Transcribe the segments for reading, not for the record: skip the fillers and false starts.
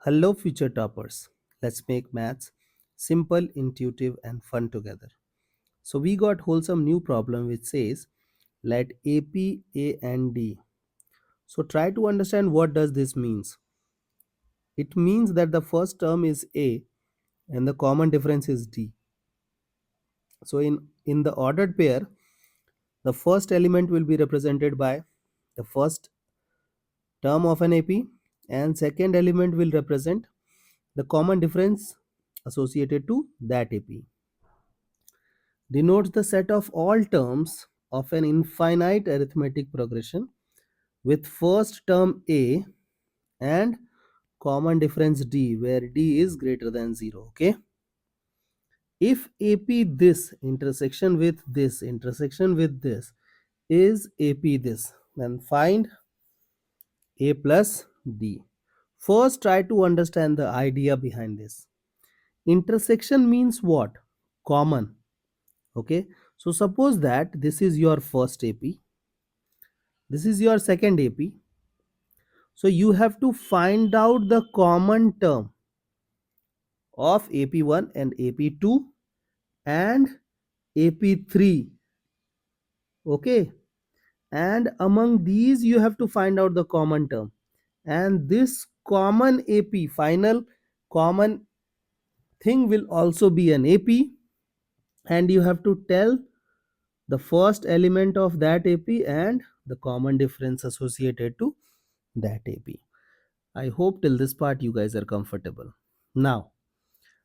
Hello, future toppers. Let's make maths simple, intuitive, and fun together. So, we got wholesome new problem which says let AP, A, and D. So, try to understand what does this means. It means that the first term is A and the common difference is D. So, in the ordered pair, the first element will be represented by the first term of an AP, and second element will represent the common difference associated to that AP. Denotes the set of all terms of an infinite arithmetic progression with first term A and common difference D, where D is greater than 0. Okay, if AP this intersection with this is AP this, then find A plus D. First, try to understand the idea behind this. Intersection means what? Common. Okay, so suppose that this is your first AP, this is your second AP. So you have to find out the common term of AP1 and AP2 and AP3. Okay, and among these you have to find out the common term, and this common AP, final common thing, will also be an AP, and you have to tell the first element of that AP and the common difference associated to that AP. I hope till this part you guys are comfortable. Now,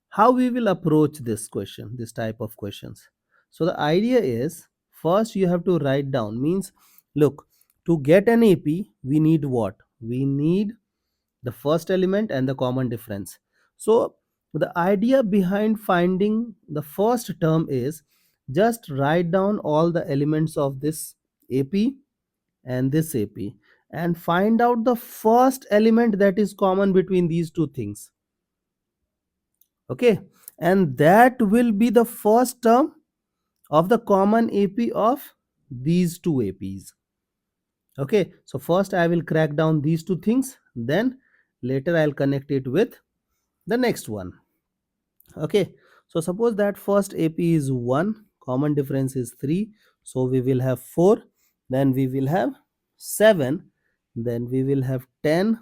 how we will approach this question, this type of questions. So the idea is, first you have to write down, means look, to get an AP we need what? We need the first element and the common difference. So the idea behind finding the first term is just write down all the elements of this AP and this AP and find out the first element that is common between these two things. Okay, and that will be the first term of the common AP of these two APs. Okay, so first I will crack down these two things, then later I'll connect it with the next one. Okay, so suppose that first AP is 1, common difference is 3, so we will have 4, then we will have 7, then we will have 10,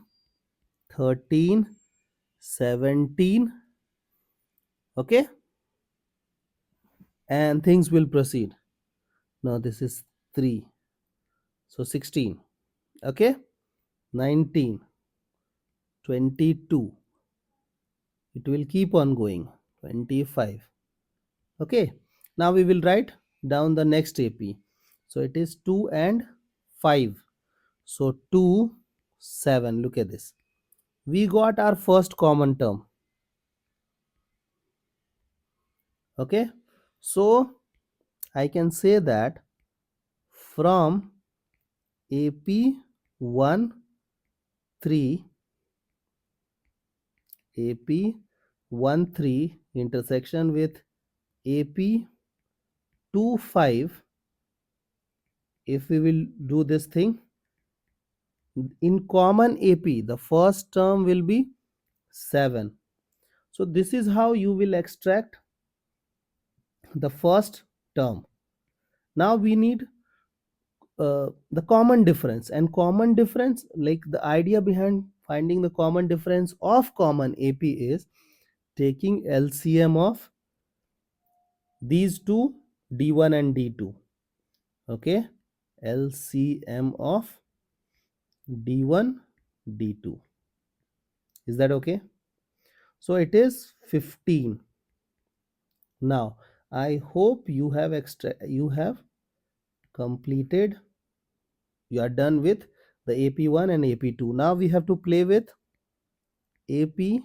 13, 17. Okay, and things will proceed. Now this is 3, so 16. Okay, 19, 22, it will keep on going, 25. Okay, now we will write down the next AP. So it is 2 and 5. So 2, 7. Look at this. We got our first common term. Okay, so I can say that from AP 1, 3, AP 1, 3 intersection with AP 2, 5, if we will do this thing, in common AP the first term will be 7. So this is how you will extract the first term. Now we need the common difference, and common difference, like the idea behind finding the common difference of common AP is taking LCM of these two, D1 and D2. Okay, LCM of D1, D2. Is that okay? So it is 15. Now I hope you have completed, you are done with the AP1 and AP2. Now we have to play with AP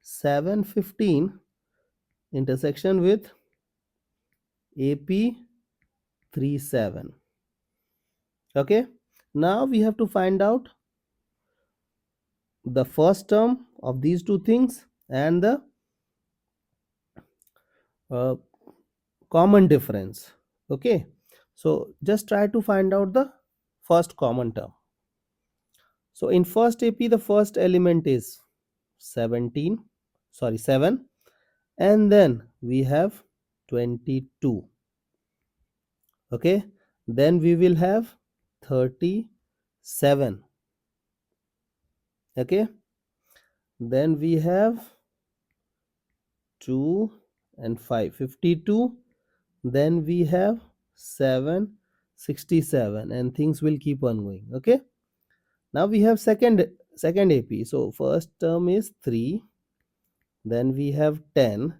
715 intersection with AP 37. Okay, now we have to find out the first term of these two things and the uh, common difference. Okay, so just try to find out the first common term. So in first AP the first element is 17, sorry 7, and then we have 22. Okay, then we will have 37. Okay, then we have 2 and 5, 52. Then we have 7, 67, and things will keep on going. Okay, now we have second AP. So first term is 3, then we have 10,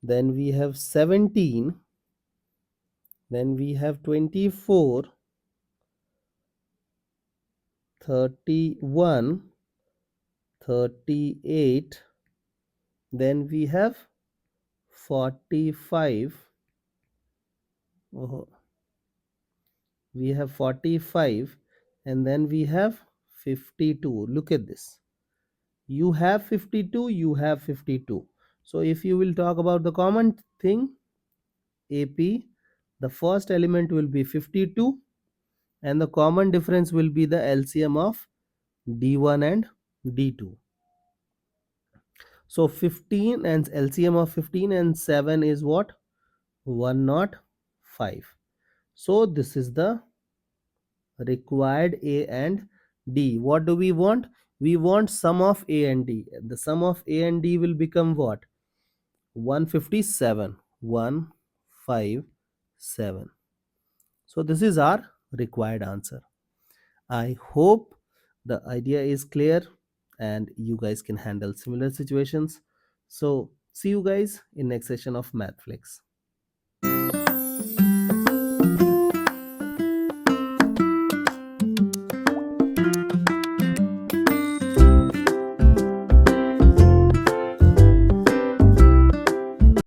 then we have 17, then we have 24, 31, 38, then we have 45. Oh, we have 45, and then we have 52. Look at this. You have 52, you have 52. So if you will talk about the common thing, AP, the first element will be 52, and the common difference will be the LCM of D1 and D2. So 15 and LCM of 15 and 7 is what? 105. So this is the required A and D. What do we want? We want sum of A and D. The sum of A and D will become what? 157. 157. So this is our required answer. I hope the idea is clear and you guys can handle similar situations. So see you guys in next session of Mathflix.